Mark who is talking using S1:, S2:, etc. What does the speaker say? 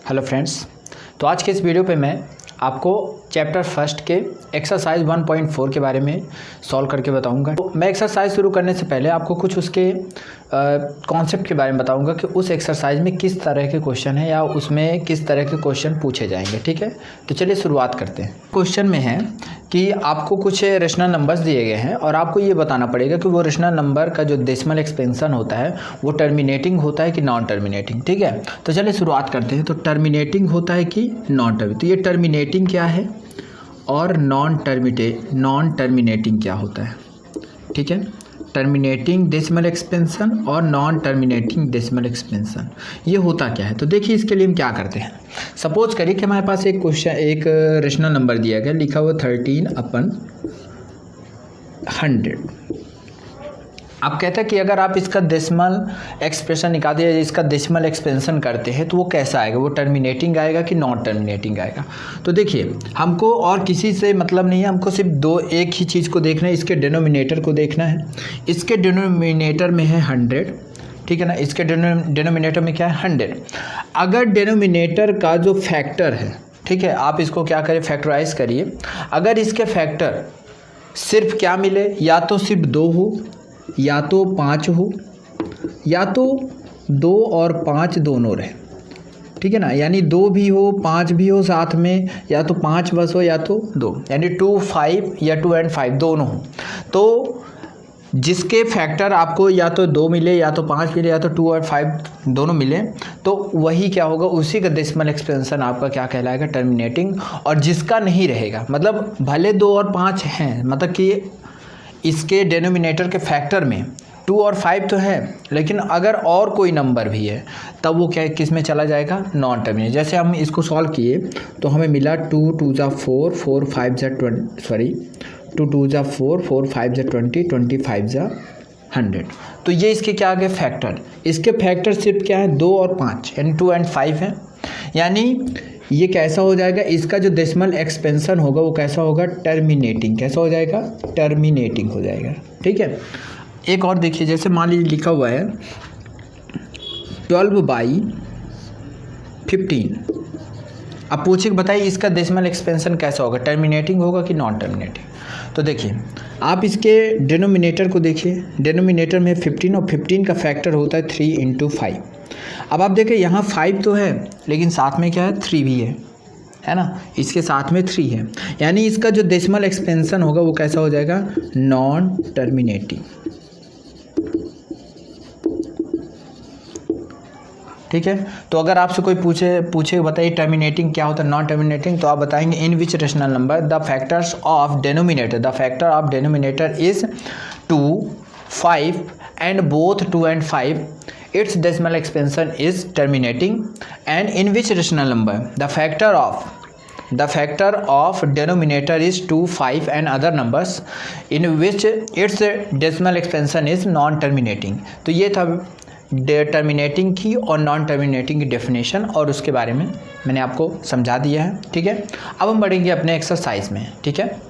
S1: Hello friends, तो आज के इस वीडियो पे मैं आपको चैप्टर फर्स्ट के एक्सरसाइज 1.4 के बारे में सॉल्व करके बताऊंगा। तो मैं एक्सरसाइज शुरू करने से पहले आपको कुछ उसके कॉन्सेप्ट के बारे में बताऊंगा कि उस एक्सरसाइज में किस तरह के क्वेश्चन है या उसमें किस तरह के क्वेश्चन पूछे जाएंगे। ठीक है, तो चलिए शुरुआत करते हैं। क्वेश्चन में है कि आपको कुछ रेशनल नंबर्स दिए गए हैं और आपको ये बताना पड़ेगा कि वो रेशनल नंबर का जो डेसिमल एक्सपेंशन होता है वो टर्मिनेटिंग होता है कि नॉन टर्मिनेटिंग। ठीक है, तो चलिए शुरुआत करते हैं। तो टर्मिनेटिंग होता है कि नॉन टर्मिनेटिंग, तो ये टर्मिनेटिंग क्या है और नॉन टर्मिनेटिंग क्या होता है। ठीक है, टर्मिनेटिंग डेसिमल एक्सपेंशन और नॉन टर्मिनेटिंग डेसिमल एक्सपेंशन ये होता क्या है। तो देखिए इसके लिए हम क्या करते हैं। सपोज करिए कि हमारे पास एक क्वेश्चन, एक रेशनल नंबर दिया गया, लिखा हुआ 13/100। आप कहते हैं कि अगर आप इसका डेसिमल एक्सप्रेशन निकालते हैं, इसका डेसिमल एक्सपेंशन करते हैं तो वो कैसा आएगा, वो टर्मिनेटिंग आएगा कि नॉन टर्मिनेटिंग आएगा। तो देखिए हमको और किसी से मतलब नहीं है, हमको सिर्फ एक ही चीज़ को देखना है, इसके डिनोमिनेटर को देखना है। इसके डिनोमिनेटर में है 100, ठीक है ना, इसके डिनोमिनेटर में क्या है 100। अगर डिनोमिनेटर का जो फैक्टर है, ठीक है, आप इसको क्या करें, फैक्टराइज करिए। अगर इसके फैक्टर सिर्फ क्या मिले, या तो सिर्फ 2 हो या तो 5 हो या तो 2 और 5 दोनों रहे। ठीक है ना, यानी 2 भी हो 5 भी हो साथ में, या तो 5 बस हो या तो 2, यानी 2, 5 या 2 और 5 दोनों हो। तो जिसके फैक्टर आपको या तो 2 मिले या तो 5 मिले या तो 2 और 5 दोनों मिले, तो वही क्या होगा, उसी का डेसिमल एक्सपेंशन आपका क्या कहलाएगा, टर्मिनेटिंग। और जिसका नहीं रहेगा, मतलब भले 2 और 5 हैं, मतलब कि इसके डिनोमिनेटर के फैक्टर में 2 और 5 तो है, लेकिन अगर और कोई नंबर भी है तब वो क्या किस में चला जाएगा, नॉन टर्मिनेट। जैसे हम इसको सॉल्व किए तो हमें मिला 2 2 जा 4, 4 5 जा 20, सॉरी 2 2 जा 4, 4 5 जा 20, 20 5 जा 100। तो ये इसके क्या आ गए, फैक्टर। इसके फैक्टर सिर्फ क्या है, 2 और 5, यानी 2 और 5 है। यानी ये कैसा हो जाएगा, इसका जो डेसिमल एक्सपेंशन होगा वो कैसा होगा, टर्मिनेटिंग। कैसा हो जाएगा, टर्मिनेटिंग हो जाएगा। ठीक है, एक और देखिए, जैसे मान लीजिए लिखा हुआ है 12/15। अब पूछिए बताइए इसका डेसिमल एक्सपेंशन कैसा होगा, टर्मिनेटिंग होगा कि नॉन टर्मिनेटिंग। तो देखिए आप इसके डिनोमिनेटर को देखिए, डिनोमिनेटर में 15 और 15 का फैक्टर होता है 3 × 5। अब आप देखें यहाँ 5 तो है लेकिन साथ में क्या है, 3 भी है ना, इसके साथ में 3 है। यानी इसका जो डेसिमल एक्सपेंशन होगा वो कैसा हो जाएगा, नॉन टर्मिनेटिंग। ठीक है, तो अगर आपसे कोई पूछे बताइए टर्मिनेटिंग क्या होता है, नॉन टर्मिनेटिंग, तो आप बताएंगे in which rational number the factors of denominator, the factor of denominator is 2, 5 and both 2 and 5, its decimal expansion is terminating, and in which rational number the factor of denominator is 2, 5 and other numbers in which its decimal expansion is non terminating। तो ये था terminating की और non terminating की definition, और उसके बारे में मैंने आपको समझा दिया है। ठीक है, अब हम बढ़ेंगे अपने एक्सरसाइज में। ठीक है।